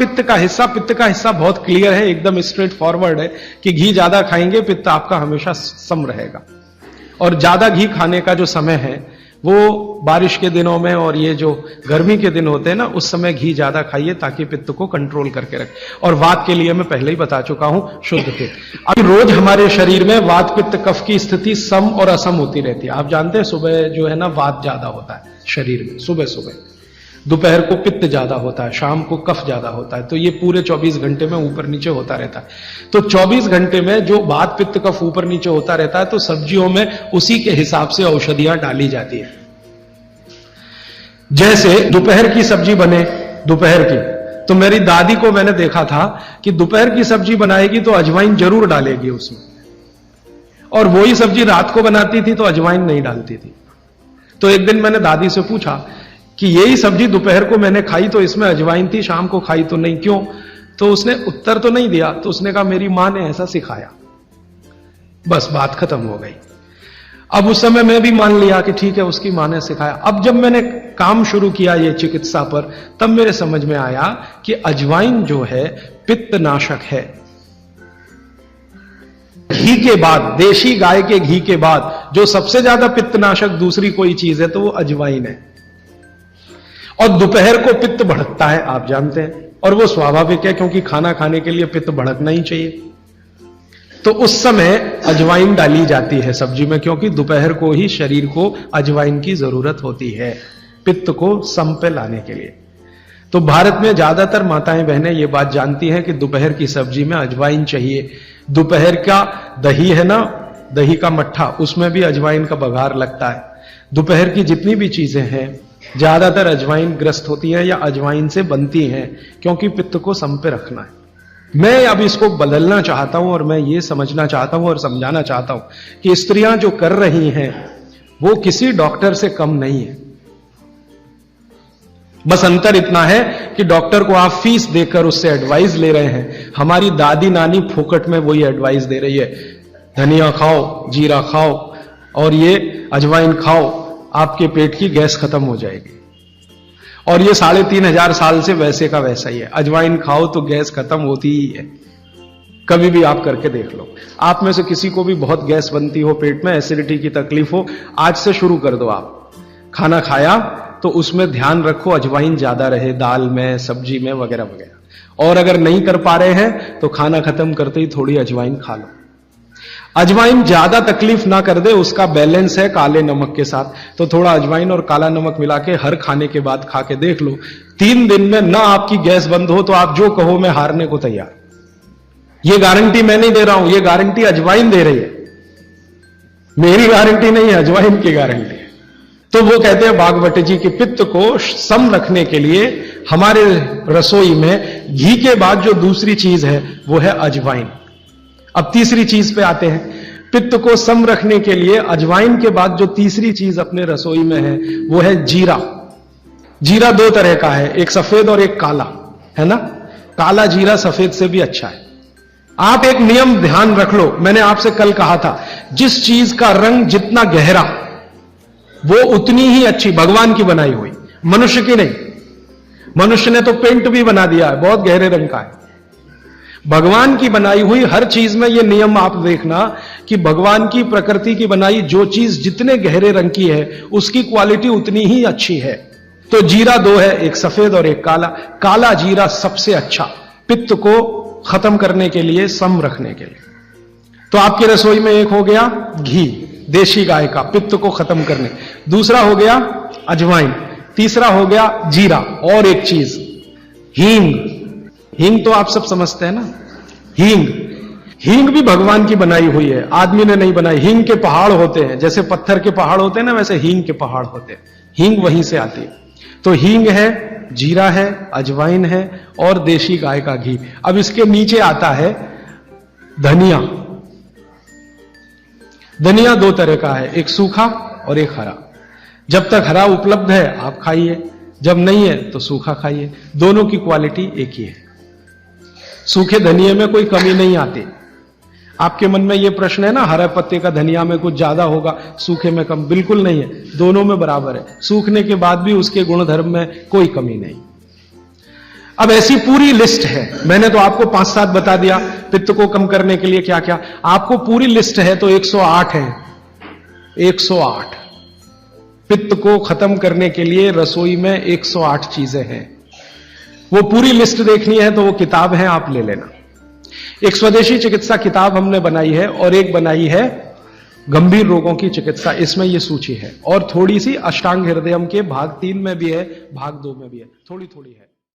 पित्त का हिस्सा बहुत क्लियर है, एकदम स्ट्रेट फॉरवर्ड है कि घी ज्यादा खाएंगे पित्त आपका हमेशा सम रहेगा। और ज्यादा घी खाने का जो समय है वो बारिश के दिनों में और ये जो गर्मी के दिन होते हैं ना, उस समय घी ज्यादा खाइए ताकि पित्त को कंट्रोल करके रखे। और वात के लिए मैं पहले ही बता चुका हूं, शुद्ध पित्त। अभी रोज हमारे शरीर में वात पित्त कफ की स्थिति सम और असम होती रहती है। आप जानते हैं सुबह जो है ना वात ज्यादा होता है शरीर में, सुबह सुबह। दोपहर को पित्त ज्यादा होता है, शाम को कफ ज्यादा होता है। तो ये पूरे 24 घंटे में ऊपर नीचे होता रहता है। तो 24 घंटे में जो वात पित्त कफ ऊपर नीचे होता रहता है, तो सब्जियों में उसी के हिसाब से औषधियां डाली जाती है। जैसे दोपहर की सब्जी बने, दोपहर की, तो मेरी दादी को मैंने देखा था कि दोपहर की सब्जी बनाएगी तो अजवाइन जरूर डालेगी उसमें, और वही सब्जी रात को बनाती थी तो अजवाइन नहीं डालती थी। तो एक दिन मैंने दादी से पूछा कि यही सब्जी दोपहर को मैंने खाई तो इसमें अजवाइन थी, शाम को खाई तो नहीं, क्यों? तो उसने उत्तर तो नहीं दिया। तो उसने कहा मेरी मां ने ऐसा सिखाया। बस बात खत्म हो गई। अब उस समय मैं भी मान लिया कि ठीक है, उसकी मां ने सिखाया। अब जब मैंने काम शुरू किया ये चिकित्सा पर, तब मेरे समझ में आया कि अजवाइन जो है पित्तनाशक है। घी के बाद, देशी गाय के घी के बाद जो सबसे ज्यादा पित्तनाशक दूसरी कोई चीज है तो वो अजवाइन है। और दोपहर को पित्त भड़कता है, आप जानते हैं, और वो स्वाभाविक है क्योंकि खाना खाने के लिए पित्त भड़कना ही चाहिए। तो उस समय अजवाइन डाली जाती है सब्जी में, क्योंकि दोपहर को ही शरीर को अजवाइन की जरूरत होती है पित्त को सम पे लाने के लिए। तो भारत में ज्यादातर माताएं बहनें ये बात जानती हैं कि दोपहर की सब्जी में अजवाइन चाहिए। दोपहर का दही है ना, दही का मट्ठा, उसमें भी अजवाइन का बघार लगता है। दोपहर की जितनी भी चीजें हैं ज्यादातर अजवाइन ग्रस्त होती है या अजवाइन से बनती हैं, क्योंकि पित्त को सम पे रखना है। मैं अब इसको बदलना चाहता हूं और मैं ये समझना चाहता हूं और समझाना चाहता हूं कि स्त्रियां जो कर रही हैं वो किसी डॉक्टर से कम नहीं है। बस अंतर इतना है कि डॉक्टर को आप फीस देकर उससे एडवाइस ले रहे हैं, हमारी दादी नानी फोकट में वही एडवाइस दे रही है, धनिया खाओ, जीरा खाओ और ये अजवाइन खाओ, आपके पेट की गैस खत्म हो जाएगी। और ये 3500 साल से वैसे का वैसा ही है। अजवाइन खाओ तो गैस खत्म होती ही है। कभी भी आप करके देख लो। आप में से किसी को भी बहुत गैस बनती हो, पेट में एसिडिटी की तकलीफ हो, आज से शुरू कर दो। आप खाना खाया तो उसमें ध्यान रखो अजवाइन ज्यादा रहे, दाल में, सब्जी में, वगैरह वगैरह। और अगर नहीं कर पा रहे हैं तो खाना खत्म करते ही थोड़ी अजवाइन खा लो। अजवाइन ज्यादा तकलीफ ना कर दे, उसका बैलेंस है काले नमक के साथ। तो थोड़ा अजवाइन और काला नमक मिला के हर खाने के बाद खा के देख लो, 3 दिन में ना आपकी गैस बंद हो तो आप जो कहो मैं हारने को तैयार। ये गारंटी मैं नहीं दे रहा हूं, ये गारंटी अजवाइन दे रही है, मेरी गारंटी नहीं है, अजवाइन की गारंटी है। तो वो कहते हैं भागवत जी कि पित्त को सम रखने के लिए हमारे रसोई में घी के बाद जो दूसरी चीज है वो है अजवाइन। अब तीसरी चीज पे आते हैं। पित्त को सम रखने के लिए अजवाइन के बाद जो तीसरी चीज अपने रसोई में है वो है जीरा। जीरा 2 तरह का है, एक सफेद और एक काला, है ना। काला जीरा सफेद से भी अच्छा है। आप एक नियम ध्यान रख लो, मैंने आपसे कल कहा था, जिस चीज का रंग जितना गहरा वो उतनी ही अच्छी, भगवान की बनाई हुई, मनुष्य की नहीं। मनुष्य ने तो पेंट भी बना दिया है, बहुत गहरे रंग का है। भगवान की बनाई हुई हर चीज में ये नियम आप देखना कि भगवान की प्रकृति की बनाई जो चीज जितने गहरे रंग की है उसकी क्वालिटी उतनी ही अच्छी है। तो जीरा 2 है, एक सफेद और एक काला। काला जीरा सबसे अच्छा, पित्त को खत्म करने के लिए, सम रखने के लिए। तो आपकी रसोई में एक हो गया घी देशी गाय का, पित्त को खत्म करने। दूसरा हो गया अजवाइन, तीसरा हो गया जीरा, और एक चीज हींग। हींग तो आप सब समझते हैं ना, हींग। हींग भी भगवान की बनाई हुई है, आदमी ने नहीं बनाई। हींग के पहाड़ होते हैं, जैसे पत्थर के पहाड़ होते हैं ना, वैसे हींग के पहाड़ होते हैं। हींग वहीं से आती है। तो हींग है, जीरा है, अजवाइन है और देशी गाय का घी। अब इसके नीचे आता है धनिया। धनिया 2 तरह का है, एक सूखा और एक हरा। जब तक हरा उपलब्ध है आप खाइए, जब नहीं है तो सूखा खाइए, दोनों की क्वालिटी एक ही है। सूखे धनिये में कोई कमी नहीं आती। आपके मन में यह प्रश्न है ना, हरे पत्ते का धनिया में कुछ ज्यादा होगा, सूखे में कम, बिल्कुल नहीं है, दोनों में बराबर है। सूखने के बाद भी उसके गुण धर्म में कोई कमी नहीं। अब ऐसी पूरी लिस्ट है, मैंने तो आपको 5-7 बता दिया पित्त को कम करने के लिए क्या क्या, आपको पूरी लिस्ट है तो 108 है। 108 पित्त को खत्म करने के लिए रसोई में 108 चीजें हैं। वो पूरी लिस्ट देखनी है तो वो किताब है, आप ले लेना। एक स्वदेशी चिकित्सा किताब हमने बनाई है और एक बनाई है गंभीर रोगों की चिकित्सा, इसमें ये सूची है। और थोड़ी सी अष्टांग हृदयम के भाग 3 में भी है, भाग 2 में भी है, थोड़ी थोड़ी है।